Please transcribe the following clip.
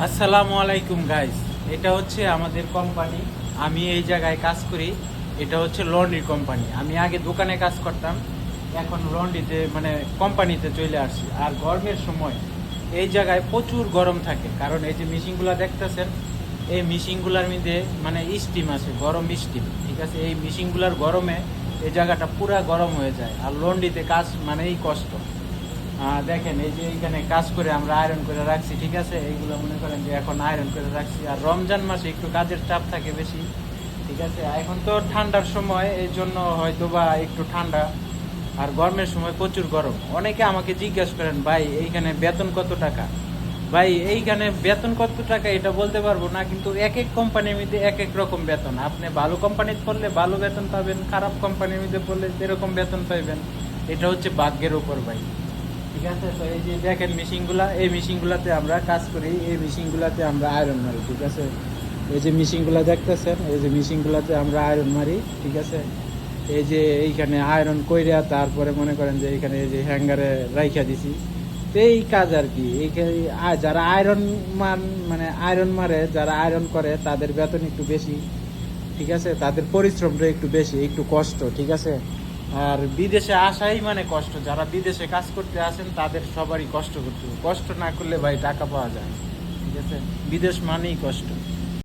আসসালামু আলাইকুম গাইস, এটা হচ্ছে আমাদের কোম্পানি। আমি এই জায়গায় কাজ করি। এটা হচ্ছে লন্ড্রি কোম্পানি। আমি আগে দোকানে কাজ করতাম, এখন লন্ড্রিতে মানে কোম্পানিতে চলে আসছি। আর গরমের সময় এই জায়গায় প্রচুর গরম থাকে, কারণ এই যে মেশিনগুলো দেখতেছেন, এই মেশিনগুলোর মধ্যে মানে স্টিম আছে, গরম স্টিম। ঠিক আছে, এই মেশিনগুলোর গরমে এই জায়গাটা পুরা গরম হয়ে যায়। আর লন্ড্রিতে কাজ মানেই কষ্ট। দেখেন এই যে এইখানে কাজ করে আমরা আয়রন করে রাখছি। ঠিক আছে, এইগুলো মনে করেন যে এখন আয়রন করে রাখছি। আর রমজান মাসে একটু কাজের চাপ থাকে বেশি। ঠিক আছে, এখন তো ঠান্ডার সময়, এই জন্য হয়তো বা একটু ঠান্ডা। আর গরমের সময় প্রচুর গরম। অনেকে আমাকে জিজ্ঞেস করেন, ভাই এইখানে বেতন কত টাকা? ভাই এইখানে বেতন কত টাকা এটা বলতে পারবো না, কিন্তু এক এক কোম্পানির মধ্যে এক এক রকম বেতন। আপনি ভালো কোম্পানিতে পড়লে ভালো বেতন পাবেন, খারাপ কোম্পানির মধ্যে পড়লে সেরকম বেতন পাইবেন। এটা হচ্ছে ভাগ্যের উপর ভাই। ঠিক আছে, তো এই যে দেখেন মেশিনগুলা, এই মেশিনগুলাতে আমরা কাজ করি, এই মেশিনগুলাতে আমরা আয়রন মারি। ঠিক আছে, এই যে মেশিনগুলা দেখতেছেন, এই যে মেশিনগুলাতে আমরা আয়রন মারি। ঠিক আছে, এই যে এইখানে আয়রন কইরা তারপরে মনে করেন যে এইখানে এই যে হ্যাঙ্গারে রাইখা দিছি। তো এই কাজ আর কি। এইখানে যারা আয়রন মানে আয়রন মারে, যারা আয়রন করে তাদের বেতন একটু বেশি। ঠিক আছে, তাদের পরিশ্রমটা একটু বেশি, একটু কষ্ট। ঠিক আছে, আর বিদেশে আসাই মানে কষ্ট। যারা বিদেশে কাজ করতে আসেন তাদের সবারই কষ্ট করতে হবে। কষ্ট না করলে ভাই টাকা পাওয়া যায় না। ঠিক আছে, বিদেশ মানেই কষ্ট।